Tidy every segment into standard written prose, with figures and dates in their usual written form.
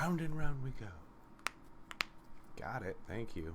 Round and round we go. Got it. Thank you.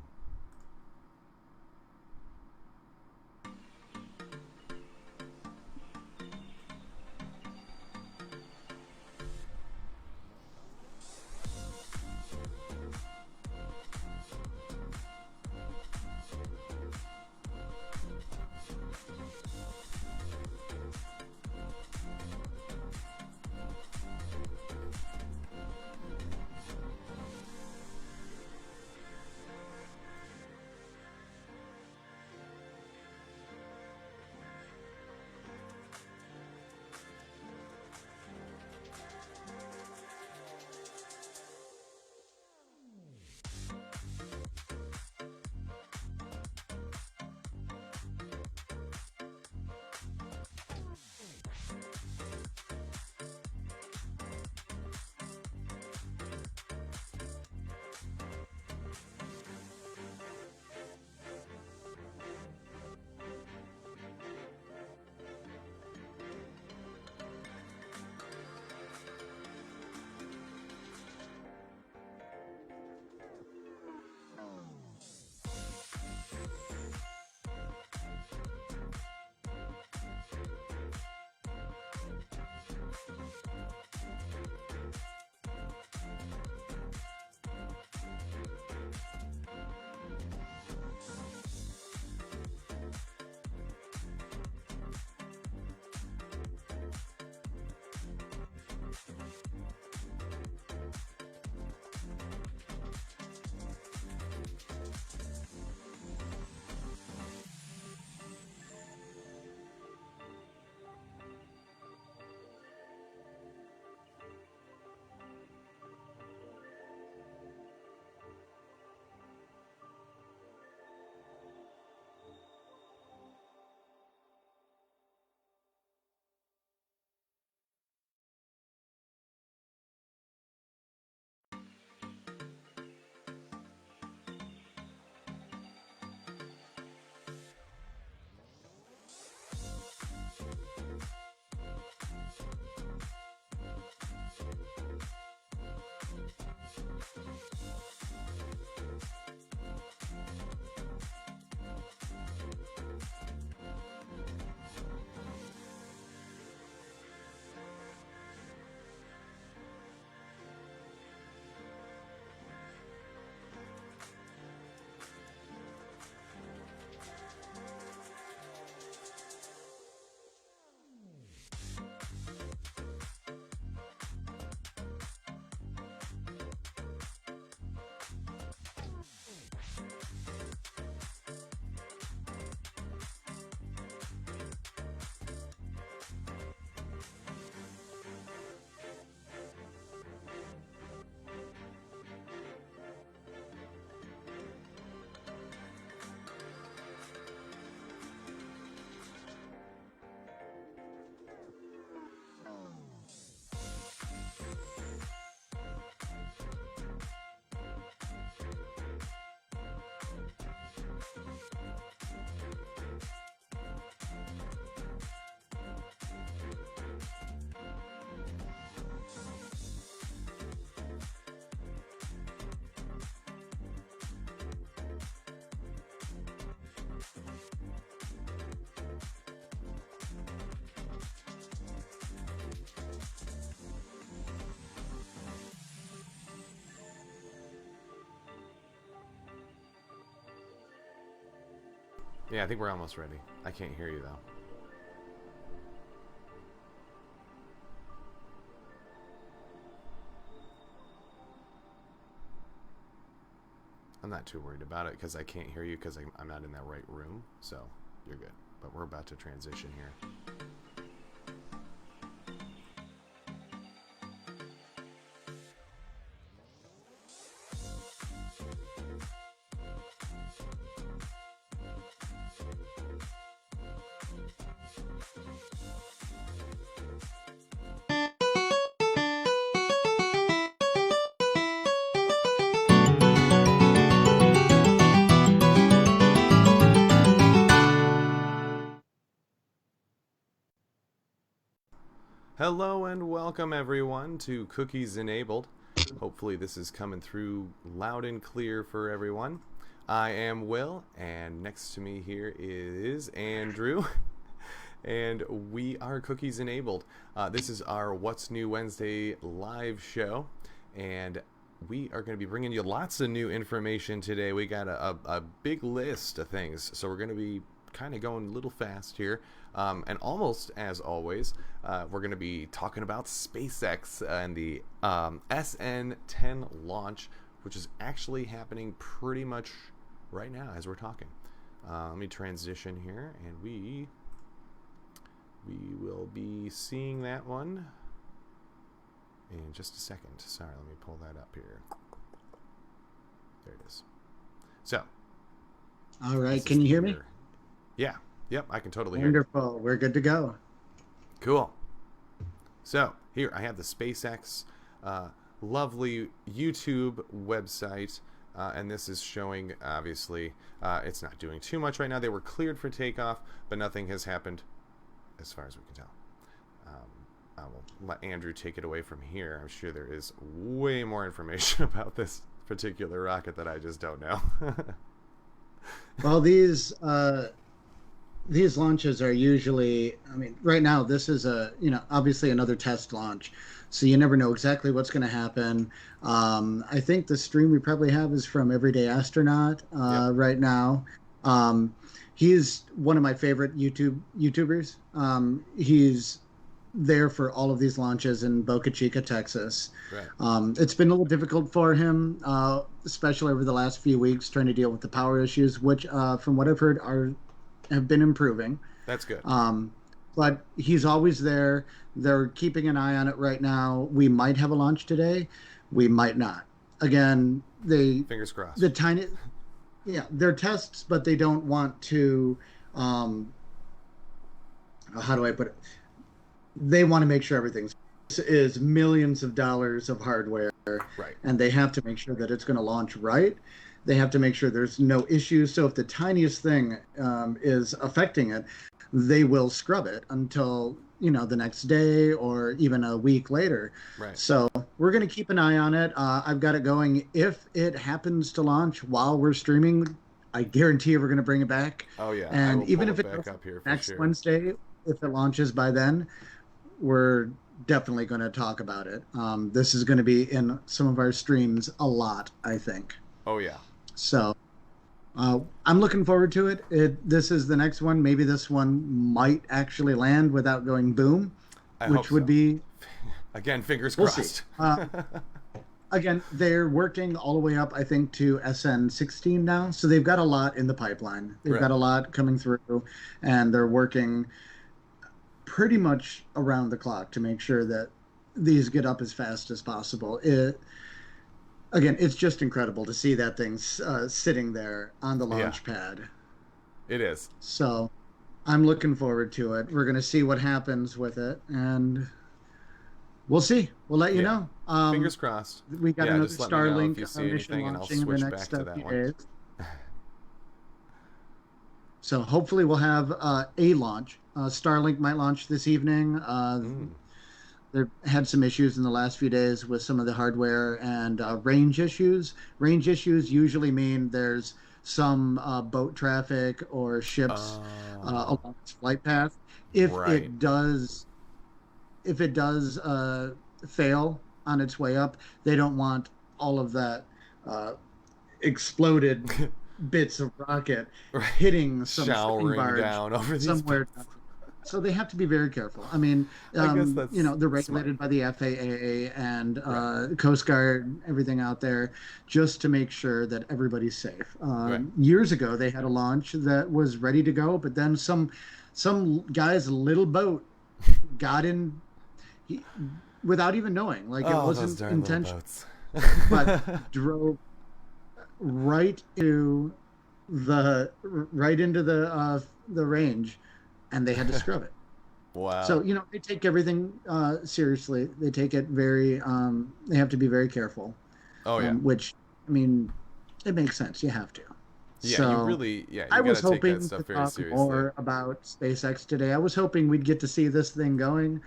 Yeah, I think we're almost ready. I can't hear you, though. I'm not too worried about it because I can't hear you because I'm not in that right room, so you're good. But we're about to transition here. Hello and welcome everyone to Cookies Enabled. Hopefully this is coming through loud and clear for everyone. I am Will, and next to me here is Andrew, and we are Cookies Enabled. This is our What's New Wednesday live show, and we are going to be bringing you lots of new information today. We got a big list of things, so we're going to be kind of going a little fast here. And almost as always, we're going to be talking about SpaceX and the SN10 launch, which is actually happening pretty much right now as we're talking. Let me transition here, and we will be seeing that one in just a second. Sorry, let me pull that up here. There it is. So. All right, can you hear me? Yeah. Yep, I can totally hear you. Wonderful. We're good to go. Cool. So, here I have the SpaceX lovely YouTube website, and this is showing, obviously, it's not doing too much right now. They were cleared for takeoff, but nothing has happened as far as we can tell. I will let Andrew take it away from here. I'm sure there is way more information about this particular rocket that I just don't know. Well, these launches are usually, I mean, right now this is obviously another test launch, so you never know exactly what's going to happen. I think the stream we probably have is from Everyday Astronaut right now. He's one of my favorite YouTubers. He's there for all of these launches in Boca Chica, Texas. Right. It's been a little difficult for him, especially over the last few weeks, trying to deal with the power issues, which, from what I've heard, have been improving. That's good. But he's always there. They're keeping an eye on it right now. We might have a launch today. We might not. Again, fingers crossed. They're tests, but they don't want to. How do I put it? They want to make sure everything is millions of dollars of hardware, right? And they have to make sure that it's going to launch right. They have to make sure there's no issues. So if the tiniest thing is affecting it, they will scrub it until the next day or even a week later. Right. So we're going to keep an eye on it. I've got it going. If it happens to launch while we're streaming, I guarantee we're going to bring it back. Oh yeah. And even if it goes up here next Wednesday, if it launches by then, we're definitely going to talk about it. This is going to be in some of our streams a lot, I think. Oh yeah. So I'm looking forward to it. This is the next one. Maybe this one might actually land without going boom, which would be... Again, fingers we'll crossed. Again, they're working all the way up, I think, to SN16 now. So they've got a lot in the pipeline. They've got a lot coming through, and they're working pretty much around the clock to make sure that these get up as fast as possible. Again, it's just incredible to see that thing sitting there on the launch pad. It is. So I'm looking forward to it. We're going to see what happens with it, and we'll see. We'll let you know. Fingers crossed. We got another just Starlink if you see mission anything, launching in the next few days. One. So hopefully we'll have a launch. Starlink might launch this evening. They've had some issues in the last few days with some of the hardware and range issues. Range issues usually mean there's some boat traffic or ships along its flight path. If it does fail on its way up, they don't want all of that exploded bits of rocket hitting some showering barge down over somewhere. So they have to be very careful. I mean, they're regulated smart by the FAA and Coast Guard, everything out there, just to make sure that everybody's safe. Years ago, they had a launch that was ready to go, but then some guy's little boat got in without even knowing. Like, it wasn't intentional, but drove right into the range, and they had to scrub it. Wow. So, they take everything seriously. They take it very, they have to be very careful. Oh, yeah. Which, I mean, it makes sense. You have to. Yeah, so, you really, you I was gotta take hoping that stuff to very talk seriously. more about SpaceX today. I was hoping we'd get to see this thing going.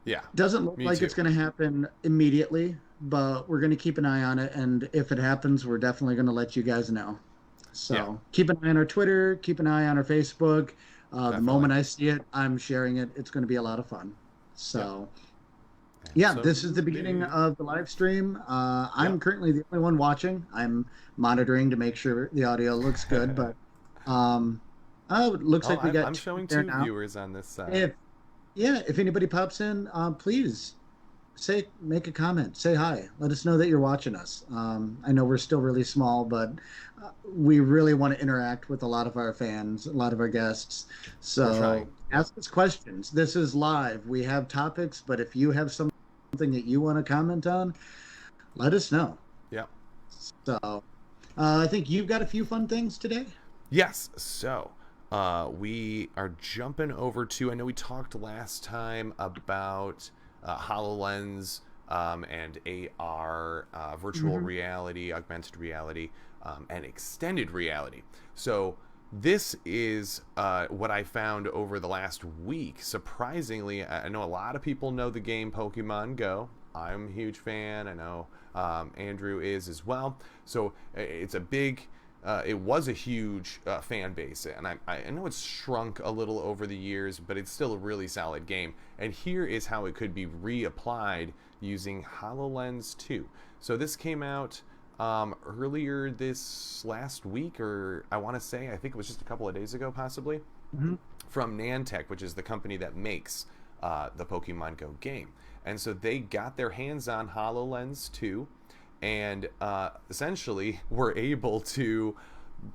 Yeah. Doesn't look like it's going to happen immediately, but we're going to keep an eye on it. And if it happens, we're definitely going to let you guys know. Yeah, So keep an eye on our Twitter, keep an eye on our Facebook. The definitely. moment I see it, I'm sharing it. It's going to be a lot of fun. Yep, So, yeah, this is the beginning absolutely. of the live stream. Yep. I'm currently the only one watching. I'm monitoring to make sure the audio looks good, but um, it looks Oh, like we got I'm two showing there two now. viewers on this side. If Yeah, if anybody pops in, please make a comment, say hi, let us know that you're watching us. I know we're still really small, but we really want to interact with a lot of our fans, a lot of our guests. We're trying. So Yep. ask us questions. This is live. We have topics, but if you have something that you want to comment on, let us know. Yep. So I think you've got a few fun things today. Yes. So, we are jumping over to. I know we talked last time about Hololens and AR, virtual Hmm. reality, augmented reality, and extended reality. So. This is what I found over the last week. Surprisingly, I know a lot of people know the game Pokemon Go. I'm a huge fan. I know Andrew is as well. So it's a big it was a huge fan base, and I know it's shrunk a little over the years, but it's still a really solid game. And here is how it could be reapplied using HoloLens 2. So this came out earlier this last week, or I want to say, I think it was just a couple of days ago, possibly, Hmm. from Niantic, which is the company that makes the Pokemon Go game. And so they got their hands on HoloLens 2 and essentially were able to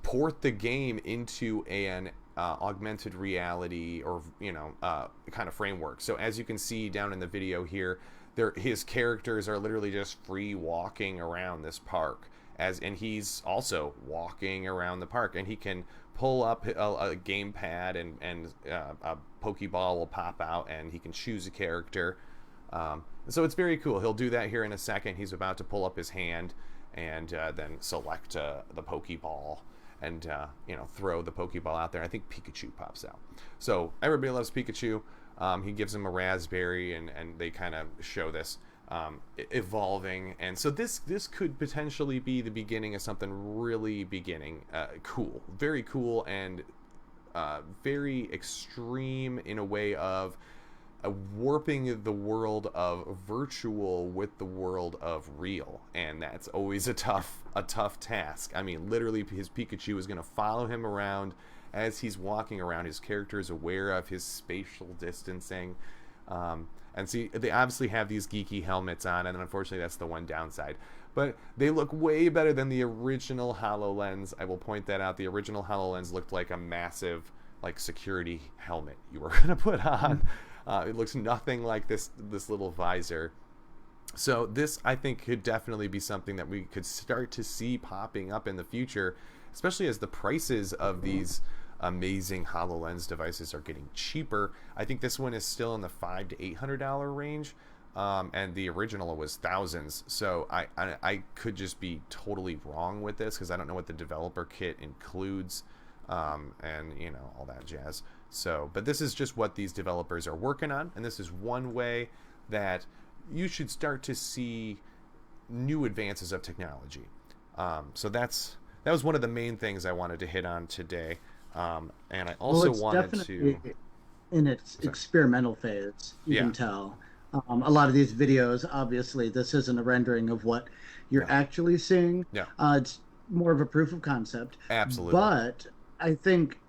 port the game into an augmented reality or kind of framework. So as you can see down in the video here, his characters are literally just free walking around this park, and he's also walking around the park, and he can pull up a gamepad, and a Pokeball will pop out, and he can choose a character. So it's very cool. He'll do that here in a second. He's about to pull up his hand and then select the Pokeball and throw the Pokeball out there. I think Pikachu pops out. So everybody loves Pikachu. He gives him a raspberry, and they kind of show this evolving. And so this could potentially be the beginning of something really cool, very cool, and very extreme in a way of warping the world of virtual with the world of real, and that's always a tough task. I mean, literally, his Pikachu is going to follow him around as he's walking around. His character is aware of his spatial distancing, and see, they obviously have these geeky helmets on, and unfortunately, that's the one downside. But they look way better than the original HoloLens. I will point that out. The original HoloLens looked like a massive, like, security helmet you were gonna put on. It looks nothing like this little visor. So this, I think, could definitely be something that we could start to see popping up in the future, especially as the prices of these amazing HoloLens devices are getting cheaper. I think this one is still in the $500 to $800 range, and the original was thousands. So I could just be totally wrong with this because I don't know what the developer kit includes, and all that jazz. So, but this is just what these developers are working on, and this is one way that you should start to see new advances of technology. So that was one of the main things I wanted to hit on today, and I Well, also it's wanted to. definitely in its Sorry. experimental phase. You Yeah, can tell. A lot of these videos, obviously, this isn't a rendering of what you're no, actually seeing. yeah, It's more of a proof of concept. absolutely, But I think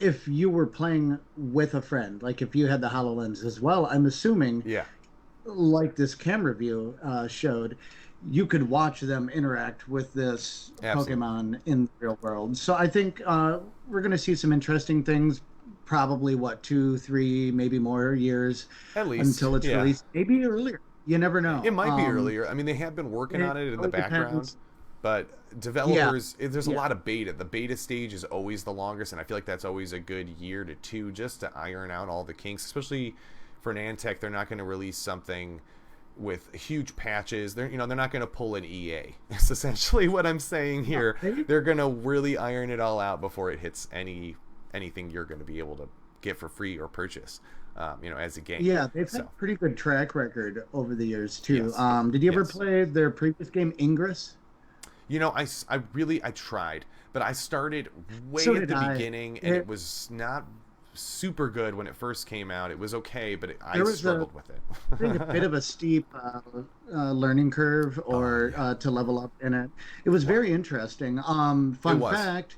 if you were playing with a friend, like if you had the HoloLens as well, I'm assuming, yeah, like this camera view showed, you could watch them interact with this absolutely, Pokemon in the real world. So I think we're going to see some interesting things. Probably what 2, 3, maybe more years at least, until it's yeah. released. Maybe earlier. You never It know. might be earlier. I mean, they have been working It on it in the really background, depends. but Yeah, developers, there's a yeah. lot of beta. The beta stage is always the longest, and I feel like that's always a good year to two just to iron out all the kinks, especially for Niantic. They're not going to release something with huge patches. They're not going to pull an EA. It's essentially what I'm saying No, here. they, They're going to really iron it all out before it hits anything you're going to be able to get for free or purchase. as a game. Yeah, they've had So, a pretty good track record over the years too. yes, Did you ever yes. play their previous game, Ingress? I tried, but I started So way at did the I. beginning, and it It, was not super good when it first came out. It was okay, but I there was a struggled with I think a bit it. of a steep learning curve Oh or yeah, to level up in it. It was wow, very interesting. it Fun was fact,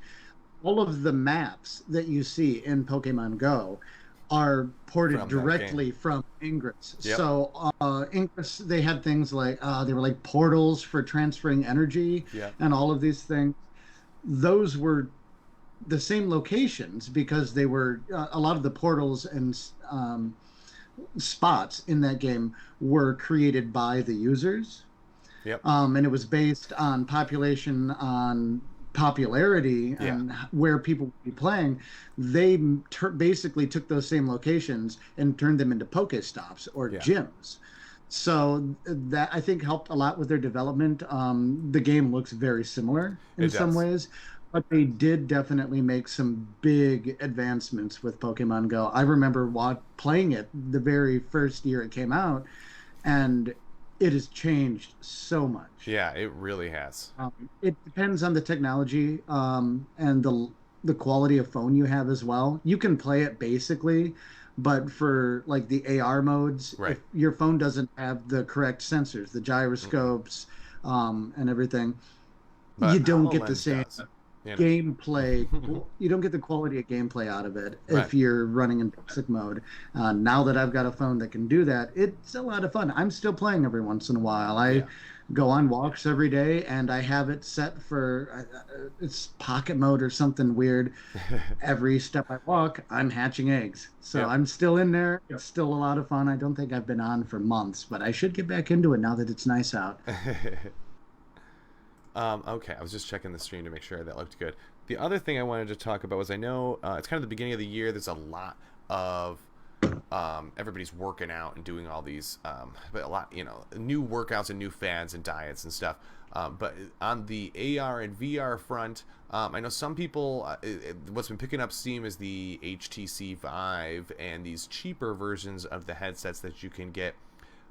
all of the maps that you see in Pokemon Go are ported from that game. directly from Ingress. Yep, So Ingress, they had things like they were like portals for transferring energy yep, and all of these things. Those were the same locations because they were a lot of the portals and spots in that game were created by the users, yep, and it was based on population, on popularity, yeah, and where people would be playing. They basically took those same locations and turned them into Pokestops or yeah. gyms. So that I think helped a lot with their development. The game looks very similar in It some does. ways, but they did definitely make some big advancements with Pokemon Go. I remember playing it the very first year it came out, and it has changed so much. Yeah, it really has. It depends on the technology and the quality of phone you have as well. You can play it basically, but for like the AR modes, Right. if your phone doesn't have the correct sensors, the Mm-mm. gyroscopes, and everything, you But don't get the Hololens same does. You gameplay. know. You don't get the quality of gameplay out of it Right. if you're running in basic mode. Now that I've got a phone that can do that, it's a lot of fun. I'm still playing every once in a while. I Yeah. go on walks every day, and I have it set for it's pocket mode or something weird. Every step I walk, I'm hatching eggs. So Yep. I'm still in there. It's still a lot of fun. I don't think I've been on for months, but I should get back into it now that it's nice out. Okay, I was just checking the stream to make sure that looked good. The other thing I wanted to talk about was I know it's kind of the beginning of the year. There's a lot of everybody's working out and doing all these, but a lot, new workouts and new fads and diets and stuff. But on the AR and VR front, I know some people, what's been picking up steam is the HTC Vive and these cheaper versions of the headsets that you can get.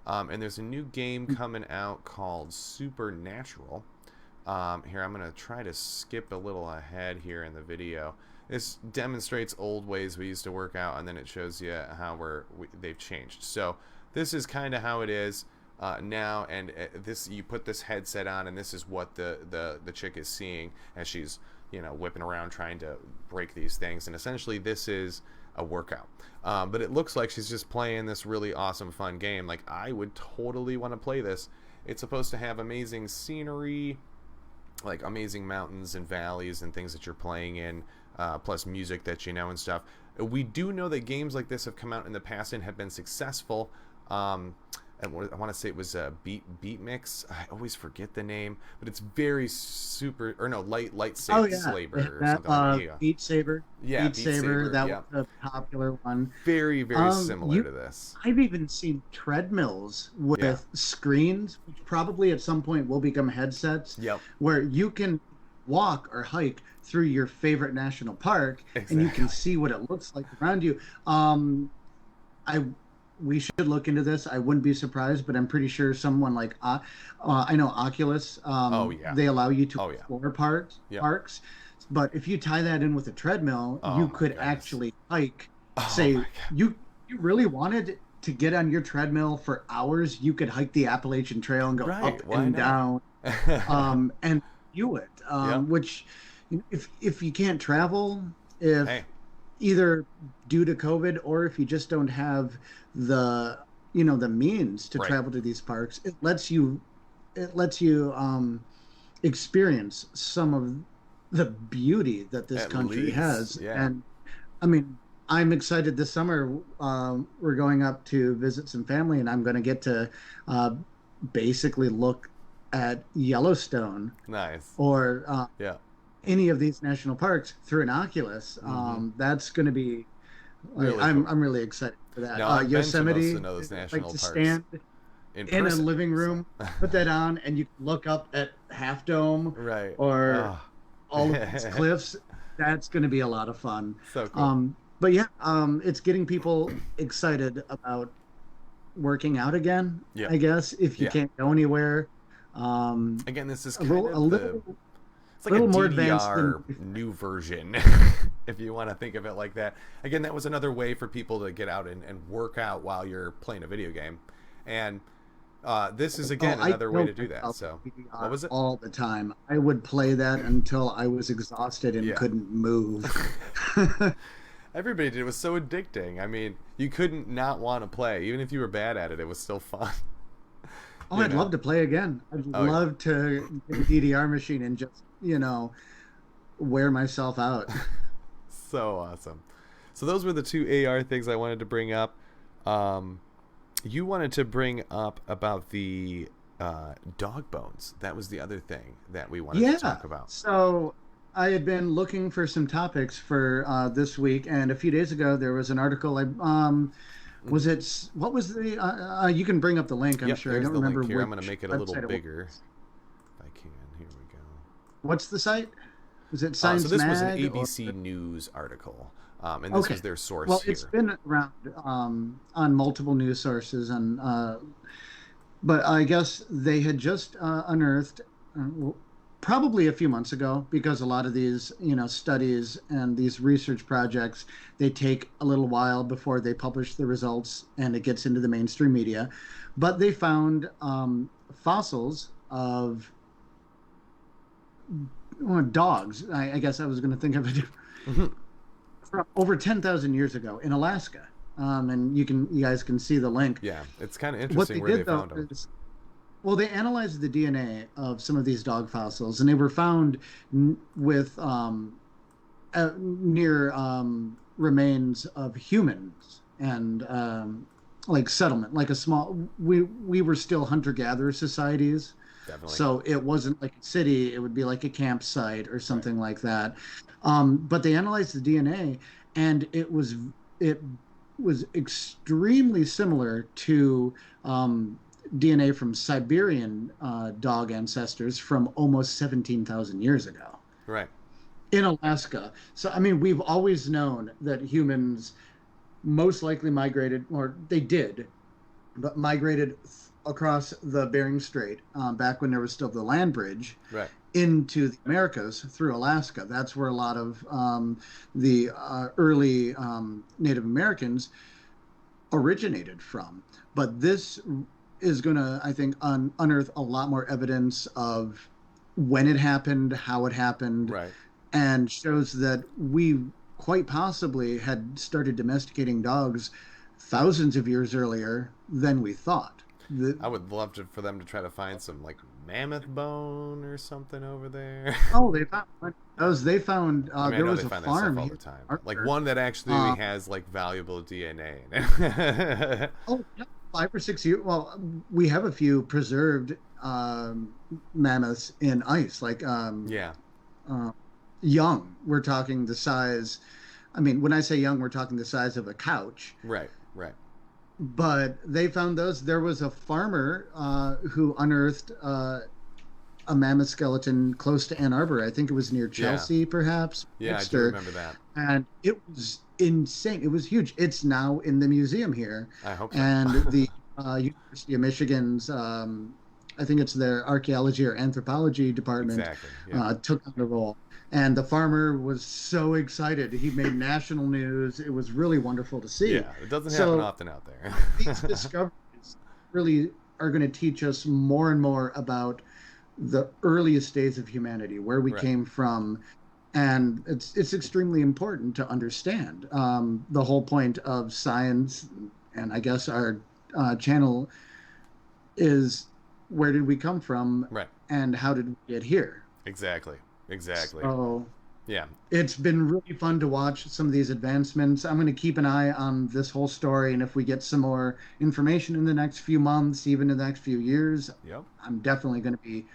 And there's a new game coming out called Supernatural. Here, I'm going to try to skip a little ahead here in the video. This demonstrates old ways we used to work out, and then it shows you how they've changed. So this is kind of how it is now, and this you put this headset on, and this is what the chick is seeing as she's whipping around trying to break these things. And essentially, this is a workout. But it looks like she's just playing this really awesome, fun game. Like, I would totally want to play this. It's supposed to have amazing scenery, like amazing mountains and valleys and things that you're playing in, plus music that and stuff. We do know that games like this have come out in the past and have been successful. And I want to say it was Beat Mix. I always forget the name, but it's very super or no light Oh yeah, Slaver or that something like that. Yeah, Beat Saber, yeah, Beat Beat Saber, Saber. that Yeah, was a popular one. very similar You, to this. I've even seen treadmills Yeah. with screens, which probably at some point will become headsets, Yep. where you can walk or hike through your favorite national park, and you can Exactly. see what it looks like around you. I We should look into this. I wouldn't be surprised, but I'm pretty sure someone like I know Oculus. Oh yeah. They allow you to Oh yeah. explore Yep. parks, but if you tie that in with a treadmill, Oh you my could goodness. actually hike. Oh Say my god. you really wanted to get on your treadmill for hours, you could hike the Appalachian Trail and go up Right. Why and not? down, and view it. Yep. Which, if you can't travel, if Hey. either due to COVID or if you just don't have the the means to Right. travel to these parks, it lets you experience some of the beauty that this At country least. has. Yeah. And I mean, I'm excited this summer. We're going up to visit some family, and I'm going to get to uh, basically look at Yellowstone Nice. or Yeah. any of these national parks through an Oculus. Mm-hmm. That's going to be like, Really I'm cool. I'm really excited for that. Now I've been to most Yosemite, of those I'd like national to parks stand in in a person. living So. room, put that on, and you can look up at Half Dome Right. or Oh. all of these cliffs. That's going to be a lot of fun. So cool. But yeah, it's getting people excited about working out again, Yeah. I guess, if you Yeah. can't go anywhere. Um, Again, this is a kind little, a of the little, it's like a little more advanced than. DDR new version, if you want to think of it like that. Again, that was another way for people to get out and work out while you're playing a video game. And this is, Oh, again, I another way know to do that. myself So, what PBR was it? all the time. I would play that until I was exhausted and Yeah. couldn't move. Everybody did. It was so addicting. I mean, you couldn't not want to play. Even if you were bad at it, it was still fun. Oh, You I'd love know? to play again. I'd Oh, yeah. love to get a DDR machine and just, wear myself out. So awesome. So those were the two AR things I wanted to bring up. Um, you wanted to bring up about the dog bones. That was the other thing that we wanted to Yeah. talk about. So I had been looking for some topics for this week, and a few days ago there was an article. Was it what was the? You can bring up the link. I'm Yep, sure. I there's don't the remember link here. I'm going to which make it a little website it bigger was. if I can. Here we go. What's the site? Was it So Science this was an Mag or? ABC News article, and this Okay. was their source Well, it's here. been around on multiple news sources, and but I guess they had just unearthed, probably a few months ago, because a lot of these, studies and these research projects, they take a little while before they publish the results and it gets into the mainstream media. But they found fossils of dogs. I guess I was going to think of it Mhm. from over 10,000 years ago in Alaska. And you guys can see the link. Yeah, it's kind of What interesting they where they did though found them. is, well, they analyzed the DNA of some of these dog fossils, and they were found with near remains of humans and like settlement, like a small. We were still hunter-gatherer societies, Definitely. so it wasn't like a city. It would be like a campsite or Right. something like that. But they analyzed the DNA, and it was extremely similar to DNA from Siberian dog ancestors from almost 17,000 years ago Right. in Alaska. So, I mean, we've always known that humans most likely migrated, or they did, but migrated across the Bering Strait back when there was still the land bridge Right. into the Americas through Alaska. That's where a lot of the early Native Americans originated from. But this is going to, I think, unearth a lot more evidence of when it happened, how it happened, Right. and shows that we quite possibly had started domesticating dogs thousands of years earlier than we thought. I would love for them to try to find some like mammoth bone or something over there. Oh, they found those. They found I mean, I there know was they a find that stuff farm all here the in time. Like Arthur. one that actually Uh, has like valuable DNA in it. oh, yeah, 5 or 6 years. Well, we have a few preserved mammoths in ice, like Yeah. uh, young. We're talking the size. I mean, when I say young, we're talking the size of a couch. Right. Right. But they found those. There was a farmer who unearthed a mammoth skeleton close to Ann Arbor. I think it was near Yeah. Chelsea, perhaps, Yeah, I do Dexter, remember that. and it was insane. It was huge. It's now in the museum here, I hope so. and the University of Michigan's, I think it's their archaeology or anthropology department, Exactly. Yeah. took on the role. And the farmer was so excited. He made national news. It was really wonderful to see. Yeah. It doesn't happen So often out there. these discoveries really are going to teach us more and more about the earliest days of humanity, where we Right. came from, and it's extremely important to understand. The whole point of science, and I guess our channel is, where did we come from, Right. and how did we get here? Exactly. Exactly. So Yeah. it's been really fun to watch some of these advancements. I'm going to keep an eye on this whole story, and if we get some more information in the next few months, even in the next few years, Yep. I'm definitely going to be,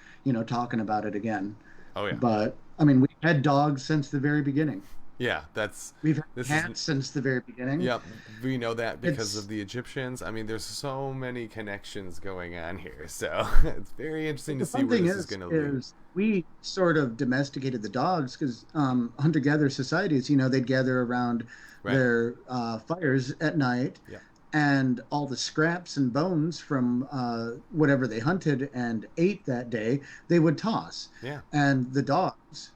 talking about it again. Oh yeah. But I mean, we've had dogs since the very beginning. Yeah, We've had this is cats since the very beginning. yep, we know that because It's of the Egyptians. I mean, there's so many connections going on here. So, it's very interesting to the see fun where thing this is going to lead. is we sort of domesticated the dogs because hunter-gatherer societies, they'd gather around Right. their fires at night, Yeah. and all the scraps and bones from whatever they hunted and ate that day, they would toss. Yeah. And the dogs,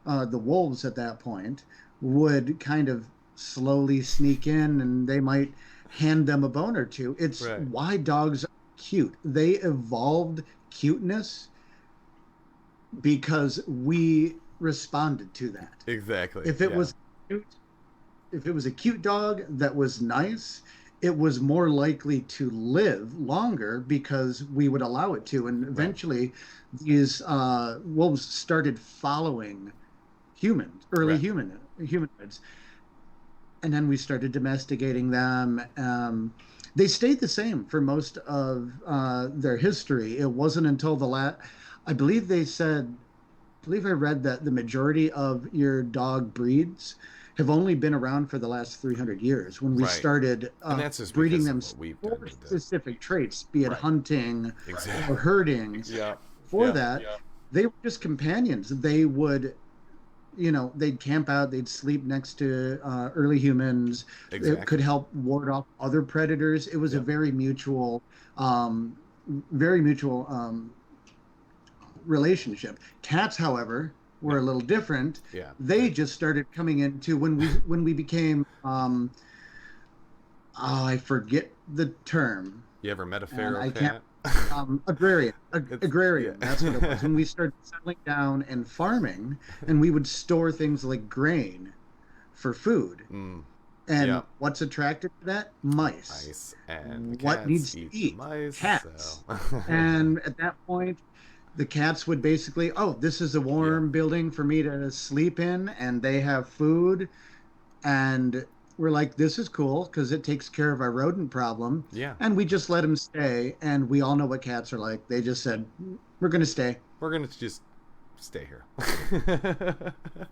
the wolves at that point, would kind of slowly sneak in and they might hand them a bone or two. It's Right. why dogs are cute. They evolved cuteness because we responded to that. Exactly. If it Yeah. was cute, if it was a cute dog that was nice, it was more likely to live longer because we would allow it to. And Right. eventually, these wolves started following humans, early Right. humanoids, and then we started domesticating them. They stayed the same for most of their history. It wasn't until I believe they said, I believe I read that the majority of your dog breeds have only been around for the last 300 years when we Right. started And that's just breeding because them of what we've done for with it. specific traits, be it Right. hunting Exactly. or herding. Yeah. For Yeah. that, they were just companions. They would, they'd camp out, they'd sleep next to early humans. It could Exactly. help ward off other predators. It was a Yep. um, very mutual relationship. Cats, however, were a little different. Yeah. They just started coming into when we became I forget the term, You ever met a and feral I can't cat? agrarian. It's Agrarian. yeah. That's what it was. When we started settling down and farming, and we would store things like grain for food. Mm. And Yeah. what's attracted to that? Mice. Mice and What cats needs to eat eat? mice. Cats. So. And at that point, the cats would basically, oh, this is a warm building for me to sleep in, and they have food. And we're like, this is cool because it takes care of our rodent problem. Yeah. And we just let them stay. And we all know what cats are like. They just said, we're going to stay. We're gonna just stay here.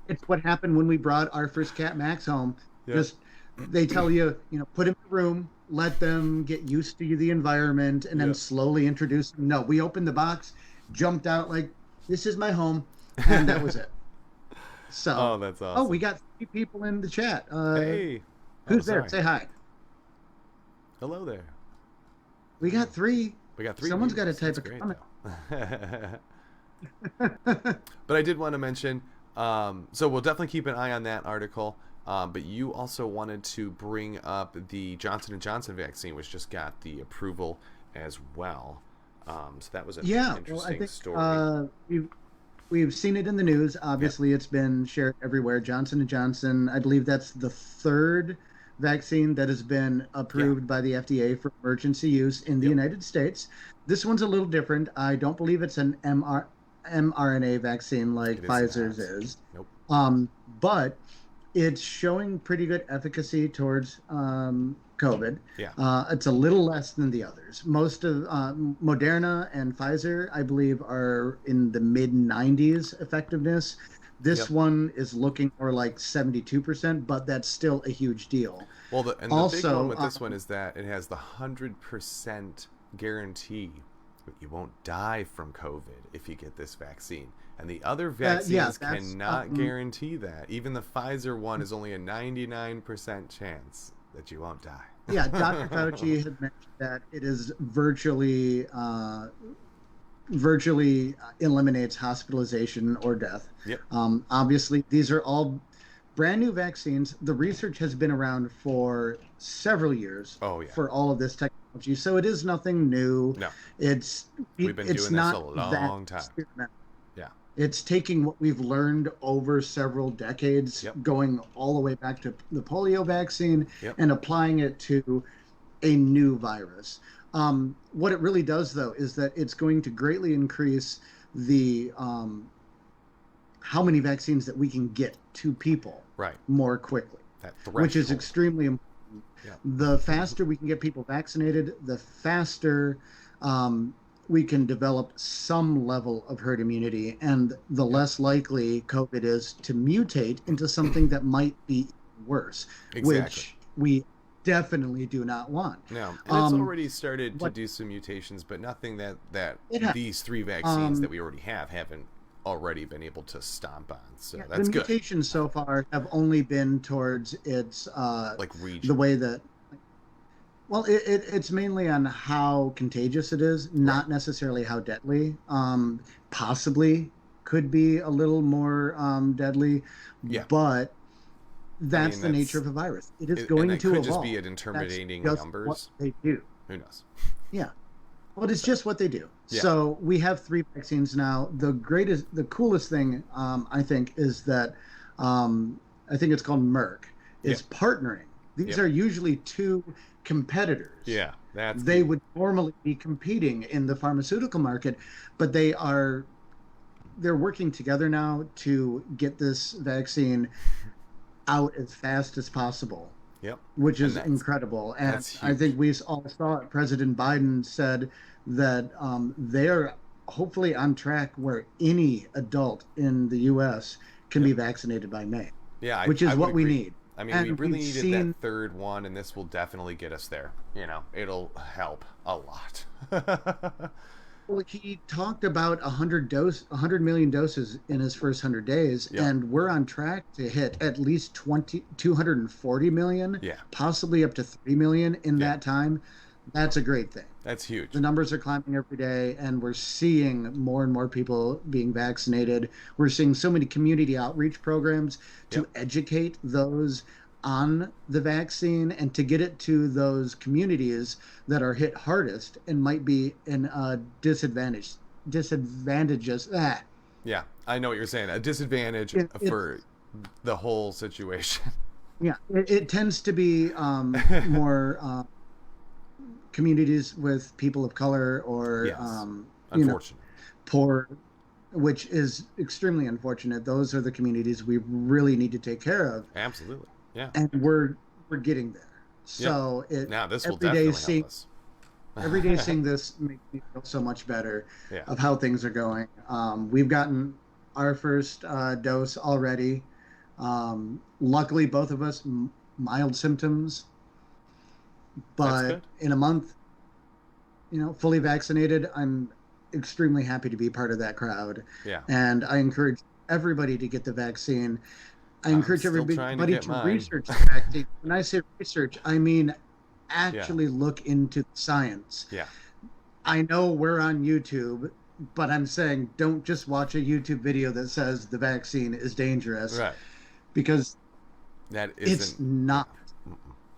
It's what happened when we brought our first cat, Max, home. Yeah. Just, they tell you, put him in the room, let them get used to the environment, and then Yeah. slowly introduce them. No, we opened the box, jumped out like, this is my home. And that was it. So, Oh, that's awesome. we got 3 people in the chat. Hey. Who's Oh, there? sorry. Say hi. Hello there. We got 3. We got 3. Someone's got to views. type a That's great, comment. though. But I did want to mention, so we'll definitely keep an eye on that article. But you also wanted to bring up the Johnson & Johnson vaccine, which just got the approval as well. So that was an Yeah, well, I interesting think story. we've seen it in the news. Obviously, It's been shared everywhere. Johnson & Johnson, I believe that's the 3rd vaccine that has been approved by the FDA for emergency use in the United States. This one's a little different. I don't believe it's an mRNA vaccine like It is Pfizer's not. is. Nope. But it's showing pretty good efficacy towards COVID. Yeah. It's a little less than the others. Most of Moderna and Pfizer, I believe, are in the mid 90s effectiveness. This one is looking more like 72%, but that's still a huge deal. Well, the big Also, one with this one is that it has the 100% guarantee that you won't die from COVID if you get this vaccine. And the other vaccines cannot guarantee that. Even the Pfizer one is only a 99% chance that you won't die. Yeah, Dr. Fauci had mentioned that it is virtually eliminates hospitalization or death. Yep. Obviously, these are all brand new vaccines. The research has been around for several years for all of this technology, so it is nothing new. No. We've been doing this a long time. Yeah. It's taking what we've learned over several decades, going all the way back to the polio vaccine, and applying it to a new virus. What it really does, though, is that it's going to greatly increase the how many vaccines that we can get to people more quickly, which is extremely important. The faster we can get people vaccinated, the faster we can develop some level of herd immunity, and the less likely COVID is to mutate into something that might be worse, Exactly. which we definitely do not want. No, and it's already started to do some mutations, but nothing that these 3 vaccines that we already haven't already been able to stomp on. So that's the good. mutations so far have only been towards its like region. the way that. Well, it's mainly on how contagious it is, not necessarily how deadly. Possibly could be a little more deadly, but that's the nature of a virus. It is going to evolve. Could just be at intimidating numbers. What they do. Who knows? Yeah. Well, it's just what they do. Yeah. So we have 3 vaccines now. The coolest thing, I think, is that I think it's called Merck is partnering. These are usually 2 competitors. Yeah, they would normally be competing in the pharmaceutical market, but they're working together now to get this vaccine out as fast as possible. Yep. Which is incredible. And I think we all saw it. President Biden said that they're hopefully on track where any adult in the U.S. can be vaccinated by May. Yeah, which is what we need. I mean, we really needed that 3rd one, and this will definitely get us there. You know, it'll help a lot. Well, he talked about 100 million doses in his first 100 days, and we're on track to hit at least 240 million, possibly up to 3 million in that time. That's a great thing. That's huge. The numbers are climbing every day, and we're seeing more and more people being vaccinated. We're seeing so many community outreach programs to educate those on the vaccine and to get it to those communities that are hit hardest and might be in disadvantages. Yeah, I know what you're saying. A disadvantage for the whole situation. Yeah, it tends to be more communities with people of color or unfortunate. Poor, which is extremely unfortunate. Those are the communities we really need to take care of. Absolutely. Yeah. And we're getting there. So now this will definitely help us. Every day seeing this makes me feel so much better of how things are going. We've gotten our first dose already. Luckily, both of us mild symptoms, but in a month, fully vaccinated, I'm extremely happy to be part of that crowd. Yeah. And I encourage everybody to get the vaccine. I encourage everybody to research the vaccine. When I say research, I mean actually look into the science. Yeah. I know we're on YouTube, but I'm saying don't just watch a YouTube video that says the vaccine is dangerous. Right. Because it's not.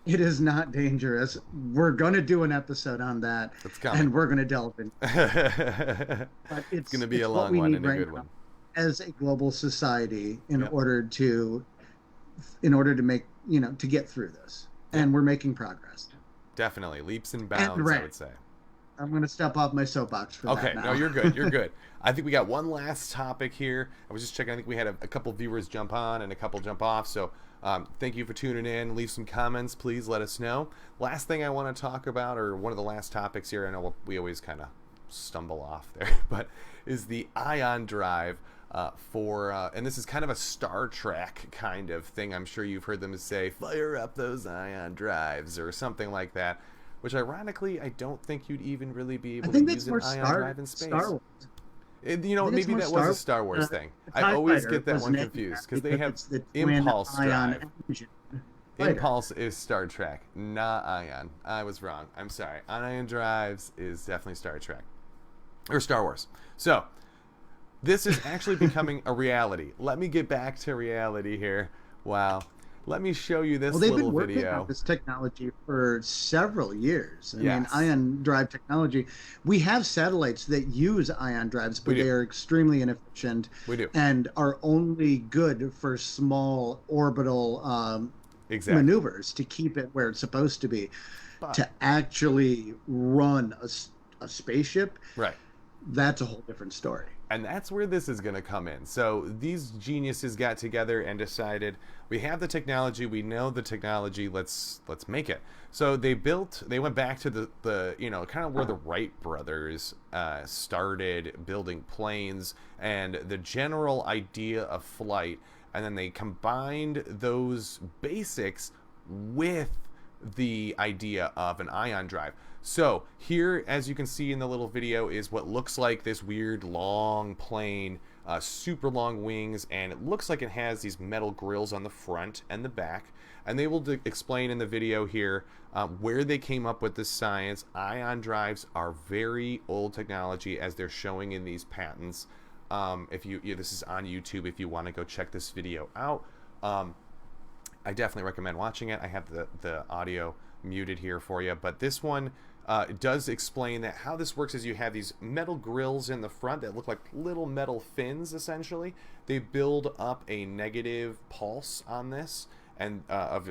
It is not dangerous. We're going to do an episode on that. And we're going to delve in. But it's going to be a long one and a good one. As a global society in order to make, to get through this. And we're making progress. Definitely. Leaps and bounds, I would say. I'm going to step off my soapbox for that now. Okay, no, you're good. You're good. I think we got one last topic here. I was just checking. I think we had a couple viewers jump on and a couple jump off. So thank you for tuning in. Leave some comments. Please let us know. Last thing I want to talk about, or one of the last topics here, I know we always kind of stumble off there, but is the ion drive and this is kind of a Star Trek kind of thing. I'm sure you've heard them say, fire up those ion drives or something like that, which ironically, I don't think you'd even really be able to use an ion drive in space. Star Wars. Maybe that was a Star Wars thing. I always get that one confused because they have impulse drive. Impulse is Star Trek, not ion. I was wrong. I'm sorry. Ion drives is definitely Star Trek or Star Wars. So this is actually becoming a reality. Let me get back to reality here. Wow. Let me show you this little video. They've been working on this technology for several years. I mean, ion drive technology. We have satellites that use ion drives, but they are extremely inefficient. We do. And are only good for small orbital maneuvers to keep it where it's supposed to be. But to actually run a spaceship, right? That's a whole different story. And that's where this is going to come in. So these geniuses got together and decided, we have the technology, we know the technology, let's make it. So they went back to the you know, kind of where the Wright brothers started building planes and the general idea of flight, and then they combined those basics with the idea of an ion drive. So here, as you can see in the little video, is what looks like this weird long plane, super long wings, and it looks like it has these metal grills on the front and the back. And they will explain in the video here where they came up with this science. Ion drives are very old technology, as they're showing in these patents. This is on YouTube if you want to go check this video out. I definitely recommend watching it. I have the audio muted here for you, but this one does explain that how this works is you have these metal grills in the front that look like little metal fins, essentially. They build up a negative pulse on this, and of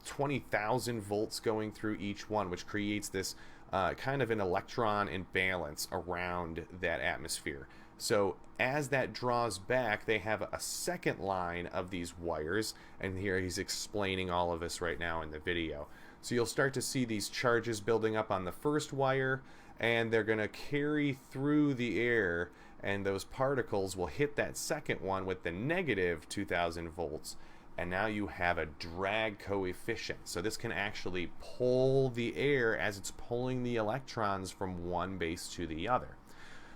20,000 volts going through each one, which creates this kind of an electron imbalance around that atmosphere. So as that draws back, they have a second line of these wires, and here he's explaining all of this right now in the video. So you'll start to see these charges building up on the first wire, and they're going to carry through the air, and those particles will hit that second one with the negative 2,000 volts, and now you have a drag coefficient. So this can actually pull the air as it's pulling the electrons from one base to the other.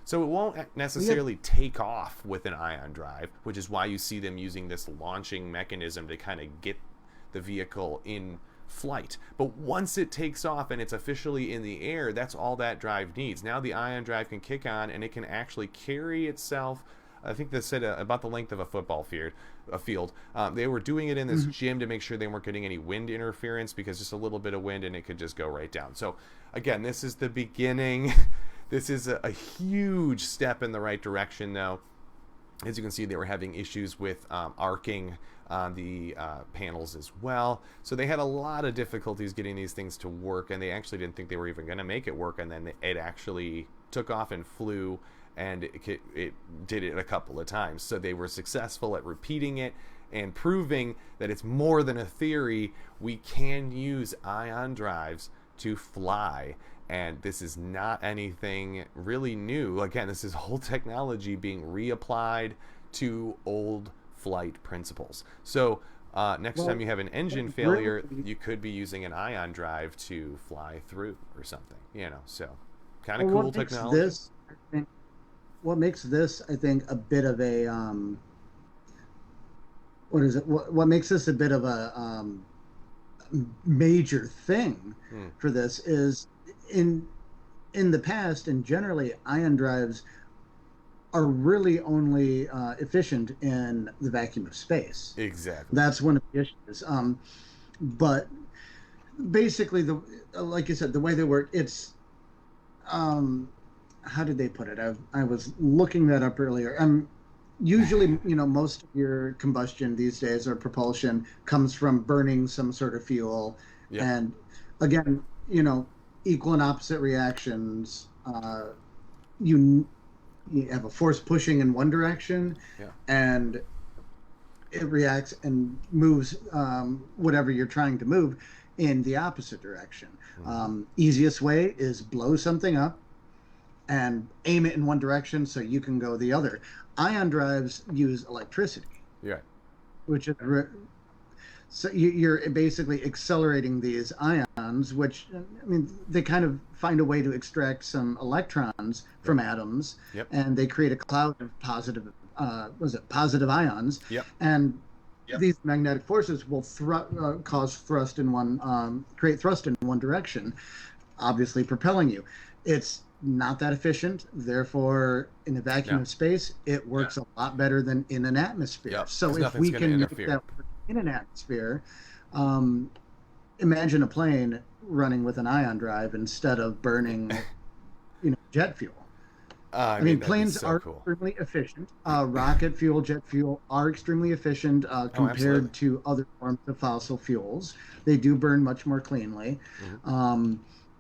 So it won't necessarily take off with an ion drive, which is why you see them using this launching mechanism to kind of get the vehicle in flight. But once it takes off and it's officially in the air, that's all that drive needs. Now the ion drive can kick on, and it can actually carry itself. I think they said about the length of a football field. They were doing it in this gym to make sure they weren't getting any wind interference, because just a little bit of wind and it could just go right down. So again, this is the beginning. This is a huge step in the right direction, though. As you can see, they were having issues with arcing on the panels as well. So they had a lot of difficulties getting these things to work, and they actually didn't think they were even going to make it work. And then it actually took off and flew, and it did it a couple of times. So they were successful at repeating it and proving that it's more than a theory. We can use ion drives to fly. And this is not anything really new. Again, this is whole technology being reapplied to old flight principles. So next time you have an engine failure, you could be using an ion drive to fly through or something, you know. So kind of cool technology. What makes this, I think, a bit of a what makes this a bit of a major thing for this is, in the past, and generally, ion drives are really only efficient in the vacuum of space. Exactly. That's one of the issues. But basically, like you said, the way they work, it's how did they put it? I was looking that up earlier. Usually, most of your combustion these days, or propulsion, comes from burning some sort of fuel. Yep. And again, equal and opposite reactions. You have a force pushing in one direction, and it reacts and moves whatever you're trying to move in the opposite direction. Easiest way is blow something up and aim it in one direction so you can go the other. Ion drives use electricity, which is so you're basically accelerating these ions, which, they kind of find a way to extract some electrons from atoms, and they create a cloud of positive ions, and these magnetic forces will cause thrust in one, create thrust in one direction, obviously propelling you. It's not that efficient, therefore in a vacuum of space it works a lot better than in an atmosphere. So if we can make that work in an atmosphere, imagine a plane running with an ion drive instead of burning jet fuel. Planes are extremely efficient. Rocket fuel, jet fuel are extremely efficient compared to other forms of fossil fuels. They do burn much more cleanly.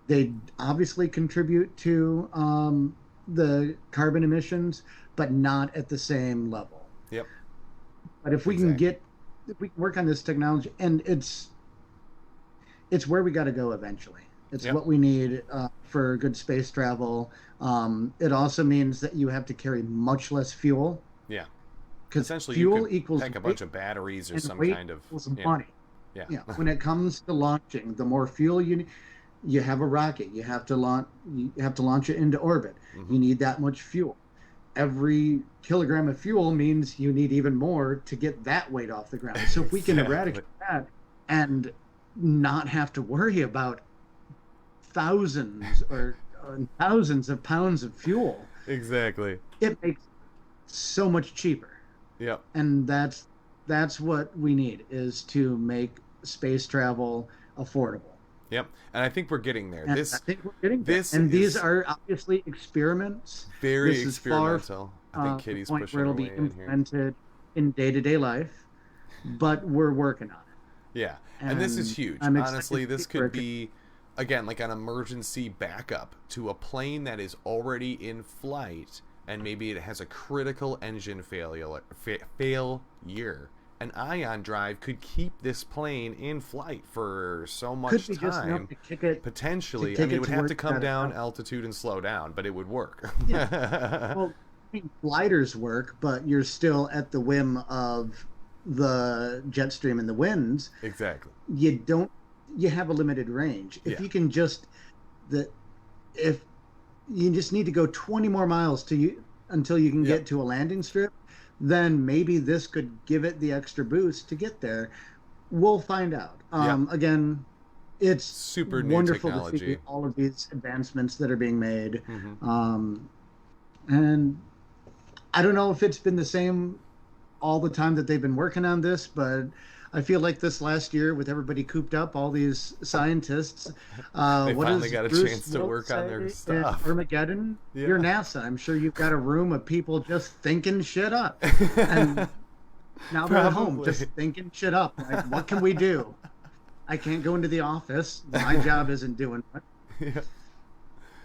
They obviously contribute to the carbon emissions, but not at the same level. Yep. But if we can Exactly. get, if we can work on this technology, and it's where we got to go eventually. It's Yep. what we need for good space travel. It also means that you have to carry much less fuel Yeah. because Essentially, you fuel could equals pack a weight, bunch of batteries or and some weight kind of, equals you know, money. yeah. Yeah, when it comes to launching, the more fuel you need, you have a rocket, you have to launch it into orbit. Hmm. You need that much fuel. Every kilogram of fuel means you need even more to get that weight off the ground. So if we can Exactly. eradicate that and not have to worry about thousands or thousands of pounds of fuel, Exactly. it makes it so much cheaper. Yep. And that's what we need is to make space travel affordable. Yep. And I think we're getting there. And I This think we're getting there. this And these is are obviously experiments. very This is far from experimental. I think the Kitty's point where pushing it'll her be way in here. implemented in day-to-day life, but we're working on Yeah. it. And this is And huge. I'm excited Honestly, to this see where could be, again, like an emergency backup to a plane that is already in flight and maybe it has a critical engine failure. An ion drive could keep this plane in flight for so could much be just enough time. to Potentially, I kick mean, it it would to have where to you come gotta down go. altitude and slow down, but it would work. Yeah. Well, I mean, gliders work, but you're still at the whim of the jet stream and the winds. Exactly. You don't, you have a limited range. If Yeah. you can just, the, if you just need to go 20 more miles to you until you can Yep. get to a landing strip, then maybe this could give it the extra boost to get there. We'll find out. Yep. Again, it's Super new wonderful to see technology. all of these advancements that are being made. Hmm. Um, and I don't know if it's been the same all the time that they've been working on this, but I feel like this last year, with everybody cooped up, all these scientists, They what finally does got a Bruce chance to Willis work on their say in stuff. Armageddon? You're Yeah. NASA. I'm sure you've got a room of people just thinking shit up. And now they're at home Probably. just thinking shit up. Like, what can we do? I can't go into the office. My job isn't doing it. Yeah.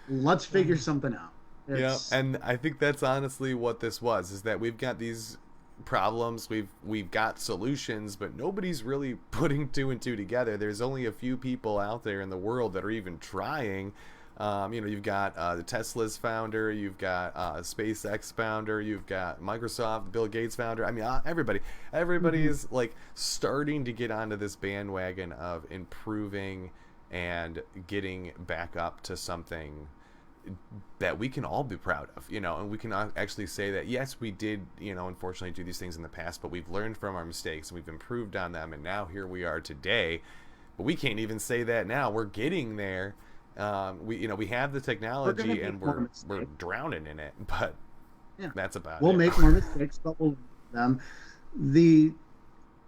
Let's figure something out. Yeah, It's and I think that's honestly what this was, is that we've got these problems, we've got solutions, but nobody's really putting two and two together. There's only a few people out there in the world that are even trying. You've got the Tesla's founder, you've got SpaceX founder, you've got Microsoft, Bill Gates founder. I mean, everybody Mhm. is like starting to get onto this bandwagon of improving and getting back up to something that we can all be proud of, and we can actually say that, yes, we did, unfortunately do these things in the past, but we've learned from our mistakes and we've improved on them, and now here we are today. But we can't even say that now. We're getting there. We have the we're going to technology and make more we're mistakes. drowning in it, but Yeah, that's about we'll it. make more mistakes, but we'll them. The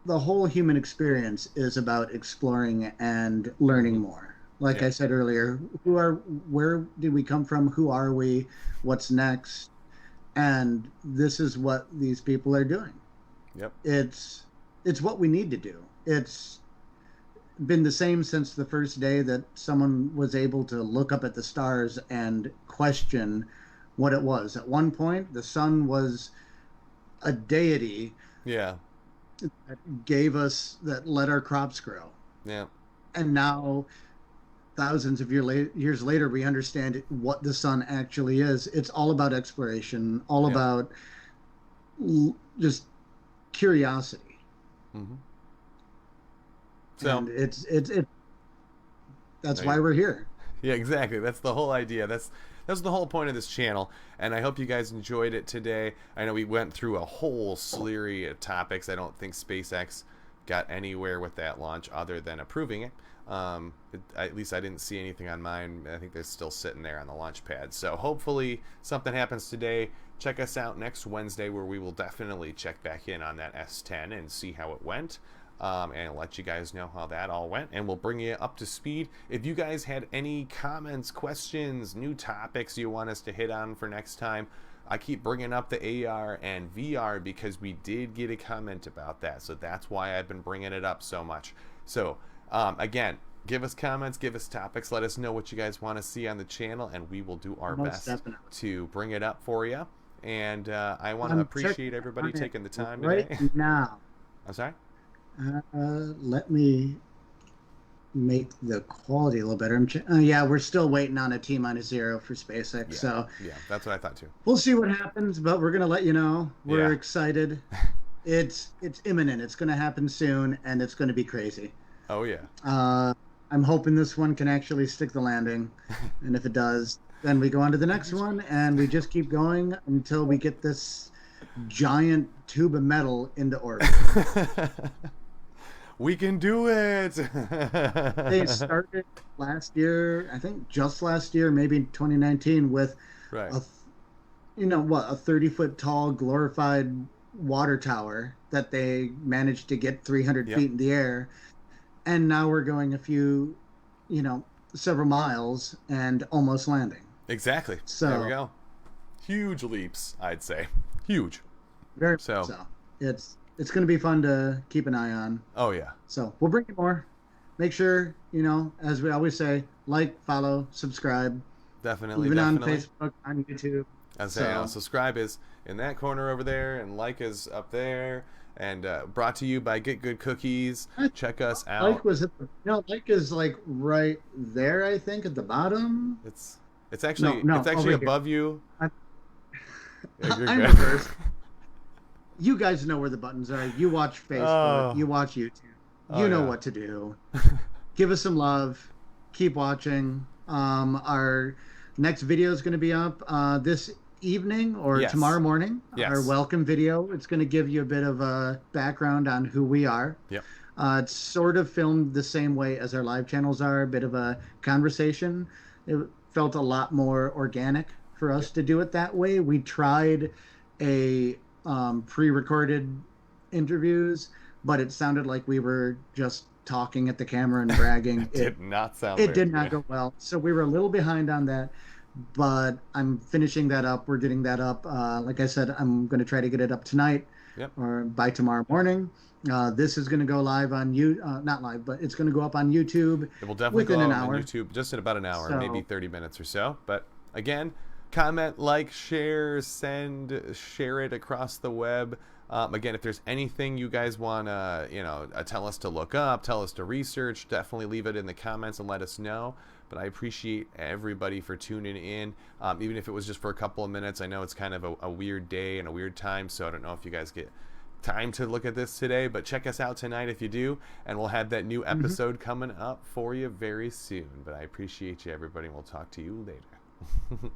the whole human experience is about exploring and learning Hmm. more. Like Yeah. I said earlier, where did we come from? Who are we? What's next? And this is what these people are doing. Yep. It's what we need to do. It's been the same since the first day that someone was able to look up at the stars and question what it was. At one point, the sun was a deity Yeah. that gave us, that let our crops grow. Yeah. And now, thousands of years later, we understand what the sun actually is. It's all about exploration, all Yeah. about just curiosity. Hmm. And So that's there why you we're here. Yeah, exactly. That's the whole idea. That's the whole point of this channel, and I hope you guys enjoyed it today. I know we went through a whole slurry of topics. I don't think SpaceX got anywhere with that launch other than approving it. At least I didn't see anything on mine. I think they're still sitting there on the launch pad. So hopefully something happens today. Check us out next Wednesday, where we will definitely check back in on that S10 and see how it went. And let you guys know how that all went, and we'll bring you up to speed. If you guys had any comments, questions, new topics you want us to hit on for next time, I keep bringing up the AR and VR because we did get a comment about that, so that's why I've been bringing it up so much. So again, give us comments, give us topics, let us know what you guys want to see on the channel, and we will do our best to bring it up for you. And I want to appreciate everybody taking the time today. Right now. I'm sorry? Let me make the quality a little better. Yeah, we're still waiting on a T-0 for Space X. Yeah, yeah, that's what I thought too. We'll see what happens, but we're gonna let you know. We're excited. It's imminent. It's gonna happen soon, and it's gonna be crazy. Oh yeah. I'm hoping this one can actually stick the landing, and if it does, then we go on to the next one, and we just keep going until we get this giant tube of metal into orbit. We can do it. They started last year, I think just last year, maybe 2019, with a 30-foot tall glorified water tower that they managed to get 300 feet in the air. And now we're going several miles and almost landing. Exactly. So there we go. Huge leaps, I'd say. Huge. Very so. It's going to be fun to keep an eye on. Oh, yeah. So we'll bring you more. Make sure, as we always say, like, follow, subscribe. Definitely. Even on Facebook, on YouTube. Subscribe is in that corner over there, and like is up there. And brought to you by Get Good Cookies. Check us out. Like is like right there, I think, at the bottom. It's actually above you. I'm reversed. You guys know where the buttons are. You watch Facebook. You watch YouTube. You know what to do. Give us some love. Keep watching. Our next video is going to be up this evening or tomorrow morning. Our welcome video. It's going to give you a bit of a background on who we are. Yep. It's sort of filmed the same way as our live channels are. A bit of a conversation. It felt a lot more organic for us to do it that way. We tried a pre-recorded interviews, but it sounded like we were just talking at the camera and bragging. It did not sound. It did not go well. So we were a little behind on that, but I'm finishing that up. We're getting that up. Like I said, I'm going to try to get it up tonight or by tomorrow morning. This is going to go live on not live, but it's going to go up on YouTube. It will definitely go up on YouTube just in about an hour, maybe 30 minutes or so. But again, comment, like, share, share it across the web. Again, if there's anything you guys want to, tell us to look up, tell us to research, definitely leave it in the comments and let us know. But I appreciate everybody for tuning in, even if it was just for a couple of minutes. I know it's kind of a weird day and a weird time, so I don't know if you guys get time to look at this today, but check us out tonight if you do, and we'll have that new episode coming up for you very soon. But I appreciate you, everybody, and we'll talk to you later.